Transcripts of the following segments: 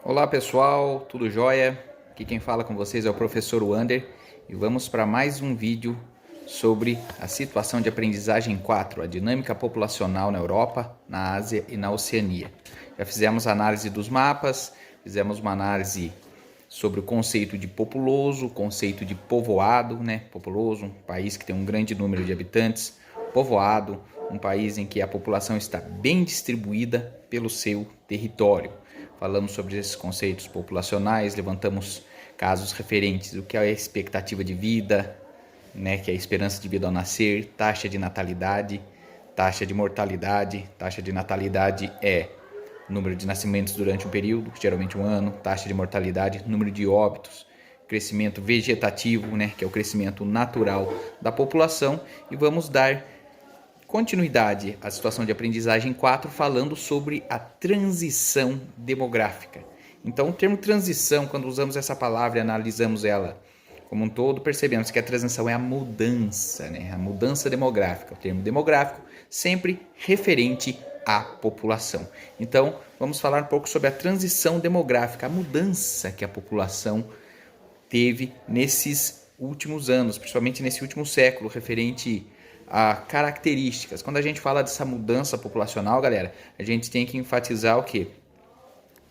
Olá pessoal, tudo jóia? Aqui quem fala com vocês é o professor Wander e vamos para mais um vídeo sobre a situação de aprendizagem 4, a dinâmica populacional na Europa, na Ásia e na Oceania. Já fizemos análise dos mapas, fizemos uma análise sobre o conceito de populoso, o conceito de povoado, Populoso, um país que tem um grande número de habitantes, povoado, um país em que a população está bem distribuída pelo seu território. Falamos sobre esses conceitos populacionais, levantamos casos referentes ao que é a expectativa de vida, que é a esperança de vida ao nascer, taxa de natalidade, taxa de mortalidade. Taxa de natalidade é número de nascimentos durante um período, geralmente um ano, taxa de mortalidade, número de óbitos, crescimento vegetativo, que é o crescimento natural da população, e vamos dar continuidade à situação de aprendizagem 4, falando sobre a transição demográfica. Então, o termo transição, quando usamos essa palavra e analisamos ela como um todo, percebemos que a transição é a mudança, a mudança demográfica. O termo demográfico sempre referente à população. Então, vamos falar um pouco sobre a transição demográfica, a mudança que a população teve nesses últimos anos, principalmente nesse último século, referente a características. Quando a gente fala dessa mudança populacional, galera, a gente tem que enfatizar o quê?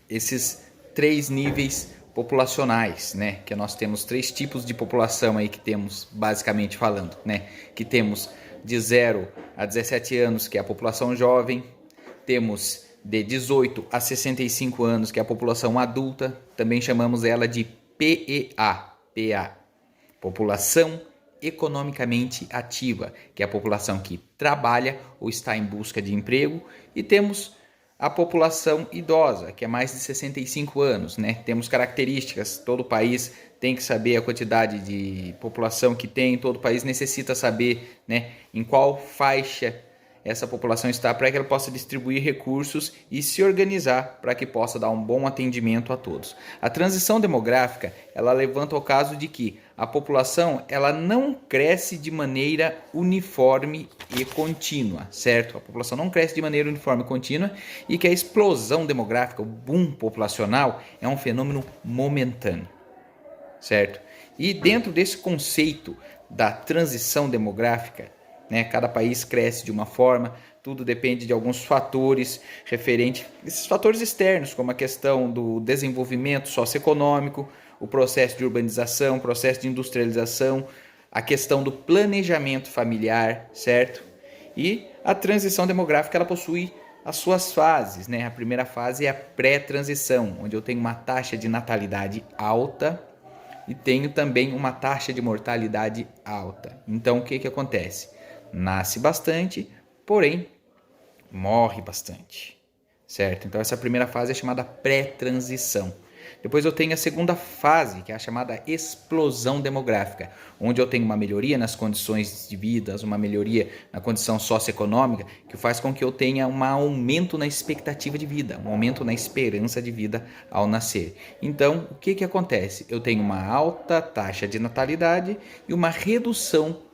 Esses três níveis populacionais, Que nós temos três tipos de população aí que temos, basicamente falando, Que temos de 0 a 17 anos, que é a população jovem, temos de 18 a 65 anos, que é a população adulta, também chamamos ela de PEA, população economicamente ativa, que é a população que trabalha ou está em busca de emprego, e temos a população idosa, que é mais de 65 anos, Temos características, todo país tem que saber a quantidade de população que tem, todo país necessita saber, em qual faixa essa população está, para que ela possa distribuir recursos e se organizar para que possa dar um bom atendimento a todos. A transição demográfica, ela levanta o caso de que a população ela não cresce de maneira uniforme e contínua, certo? A população não cresce de maneira uniforme e contínua, e que a explosão demográfica, o boom populacional, é um fenômeno momentâneo, certo? E dentro desse conceito da transição demográfica, cada país cresce de uma forma, tudo depende de alguns fatores referentes, esses fatores externos, como a questão do desenvolvimento socioeconômico, o processo de urbanização, o processo de industrialização, a questão do planejamento familiar, certo? E a transição demográfica, ela possui as suas fases, A primeira fase é a pré-transição, onde eu tenho uma taxa de natalidade alta e tenho também uma taxa de mortalidade alta. Então, o que acontece? Nasce bastante, porém morre bastante, certo? Então essa primeira fase é chamada pré-transição. Depois eu tenho a segunda fase, que é a chamada explosão demográfica, onde eu tenho uma melhoria nas condições de vida, uma melhoria na condição socioeconômica, que faz com que eu tenha um aumento na expectativa de vida, um aumento na esperança de vida ao nascer. Então, o que acontece? Eu tenho uma alta taxa de natalidade e uma redução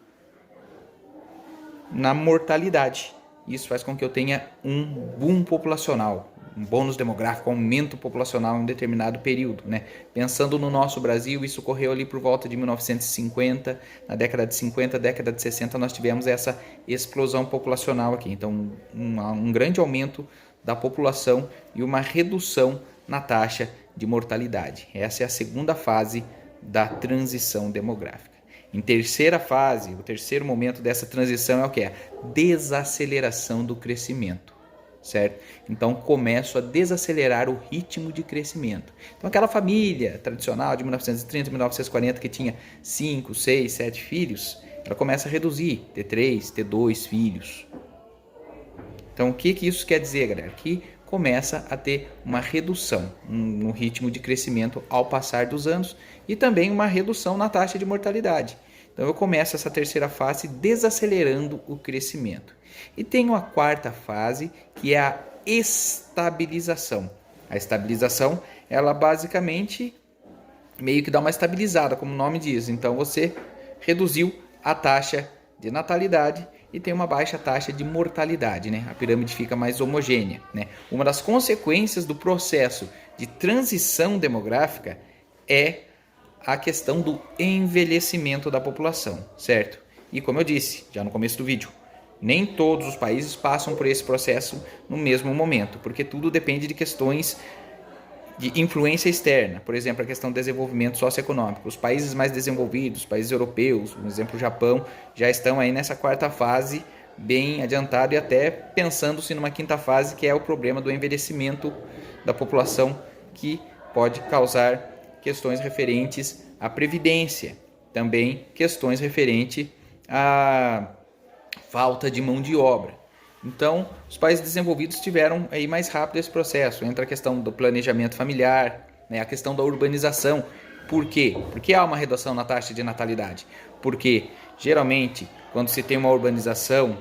na mortalidade. Isso faz com que eu tenha um boom populacional, um bônus demográfico, aumento populacional em um determinado período, Pensando no nosso Brasil, isso ocorreu ali por volta de 1950, na década de 50, década de 60, nós tivemos essa explosão populacional aqui. Então, um grande aumento da população e uma redução na taxa de mortalidade. Essa é a segunda fase da transição demográfica. Em terceira fase, o terceiro momento dessa transição é o que? A desaceleração do crescimento, certo? Então, começo a desacelerar o ritmo de crescimento. Então, aquela família tradicional de 1930, 1940, que tinha 5, 6, 7 filhos, ela começa a reduzir, ter 3, ter 2 filhos. Então, o que isso quer dizer, galera? Que começa a ter uma redução no ritmo de crescimento ao passar dos anos e também uma redução na taxa de mortalidade. Então eu começo essa terceira fase desacelerando o crescimento. E tenho a quarta fase, que é a estabilização. A estabilização, ela basicamente meio que dá uma estabilizada, como o nome diz. Então você reduziu a taxa de natalidade e tem uma baixa taxa de mortalidade, A pirâmide fica mais homogênea, Uma das consequências do processo de transição demográfica é a questão do envelhecimento da população, certo? E como eu disse já no começo do vídeo, nem todos os países passam por esse processo no mesmo momento, porque tudo depende de questões de influência externa. Por exemplo, a questão do desenvolvimento socioeconômico. Os países mais desenvolvidos, países europeus, por exemplo, o Japão, já estão aí nessa quarta fase bem adiantado e até pensando-se numa quinta fase, que é o problema do envelhecimento da população, que pode causar questões referentes à previdência, também questões referentes à falta de mão de obra. Então, os países desenvolvidos tiveram aí mais rápido esse processo. Entra a questão do planejamento familiar, né, a questão da urbanização. Por quê? Porque há uma redução na taxa de natalidade. Porque, geralmente, quando se tem uma urbanização,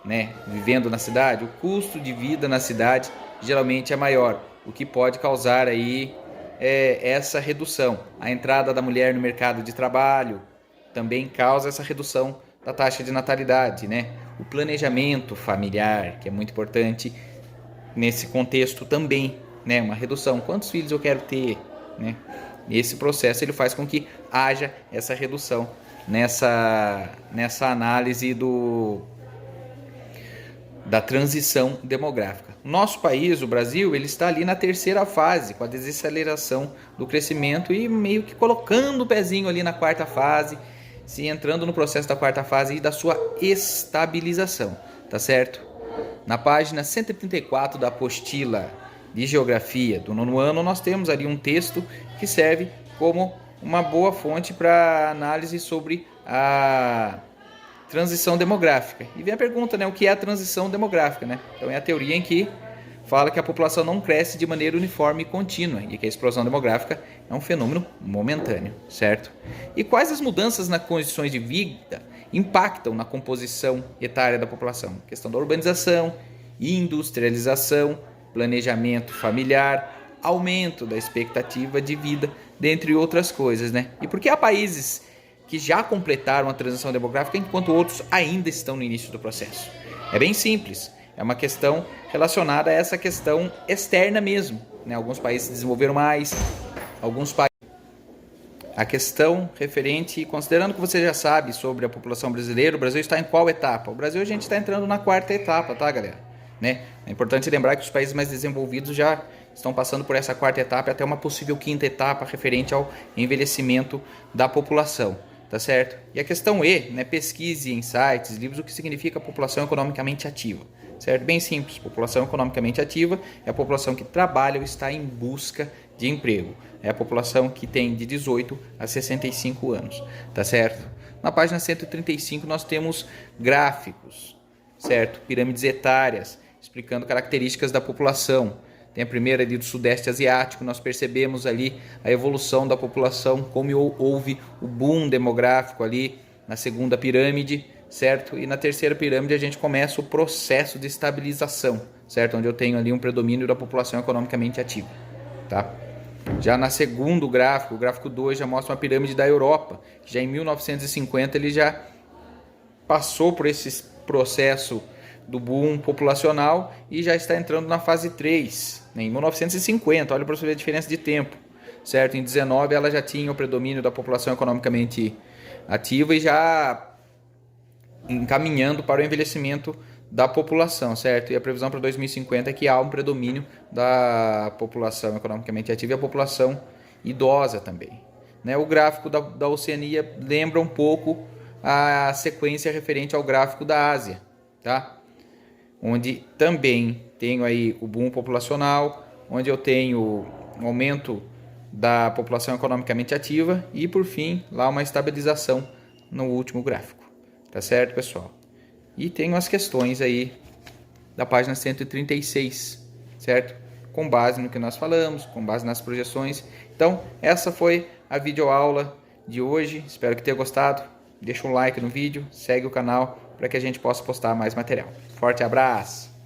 né, vivendo na cidade, o custo de vida na cidade geralmente é maior, o que pode causar aí essa redução. A entrada da mulher no mercado de trabalho também causa essa redução da taxa de natalidade, né? O planejamento familiar, que é muito importante nesse contexto também, né? Uma redução. Quantos filhos eu quero ter, né? Esse processo ele faz com que haja essa redução nessa análise da transição demográfica. Nosso país, o Brasil, ele está ali na terceira fase, com a desaceleração do crescimento e meio que colocando o pezinho ali na quarta fase, se entrando no processo da quarta fase e da sua estabilização, tá certo? Na página 134 da apostila de Geografia do 9º ano, nós temos ali um texto que serve como uma boa fonte para análise sobre a transição demográfica. E vem a pergunta, né, o que é a transição demográfica, né? Então é a teoria em que fala que a população não cresce de maneira uniforme e contínua e que a explosão demográfica é um fenômeno momentâneo, certo? E quais as mudanças nas condições de vida impactam na composição etária da população? A questão da urbanização, industrialização, planejamento familiar, aumento da expectativa de vida, dentre outras coisas, né? E por que há países que já completaram a transição demográfica enquanto outros ainda estão no início do processo? É bem simples. É uma questão relacionada a essa questão externa mesmo, né? Alguns países desenvolveram mais, alguns países... A questão referente, considerando que você já sabe sobre a população brasileira, o Brasil está em qual etapa? O Brasil a gente está entrando na quarta etapa, tá, galera? Né? É importante lembrar que os países mais desenvolvidos já estão passando por essa quarta etapa e até uma possível quinta etapa referente ao envelhecimento da população. Tá certo? E a questão E, né, pesquise em sites, livros, o que significa população economicamente ativa. Certo? Bem simples. População economicamente ativa é a população que trabalha ou está em busca de emprego. É a população que tem de 18 a 65 anos. Tá certo? Na página 135 nós temos gráficos, certo? Pirâmides etárias, explicando características da população. Tem a primeira ali do Sudeste Asiático, nós percebemos ali a evolução da população, como houve o boom demográfico ali na segunda pirâmide, certo? E na terceira pirâmide a gente começa o processo de estabilização, certo? Onde eu tenho ali um predomínio da população economicamente ativa, tá? Já na segundo gráfico, o gráfico 2 já mostra uma pirâmide da Europa, que já em 1950 ele já passou por esse processo do boom populacional e já está entrando na fase 3, né? Em 1950, olha para você ver a diferença de tempo, certo? Em 19 ela já tinha o predomínio da população economicamente ativa e já encaminhando para o envelhecimento da população, certo? E a previsão para 2050 é que há um predomínio da população economicamente ativa e a população idosa também, né? O gráfico da Oceania lembra um pouco a sequência referente ao gráfico da Ásia, tá? Onde também tenho aí o boom populacional, onde eu tenho um aumento da população economicamente ativa e, por fim, lá uma estabilização no último gráfico. Tá certo, pessoal? E tenho as questões aí da página 136, certo? Com base no que nós falamos, com base nas projeções. Então, essa foi a videoaula de hoje. Espero que tenha gostado. Deixa um like no vídeo, segue o canal para que a gente possa postar mais material. Forte abraço!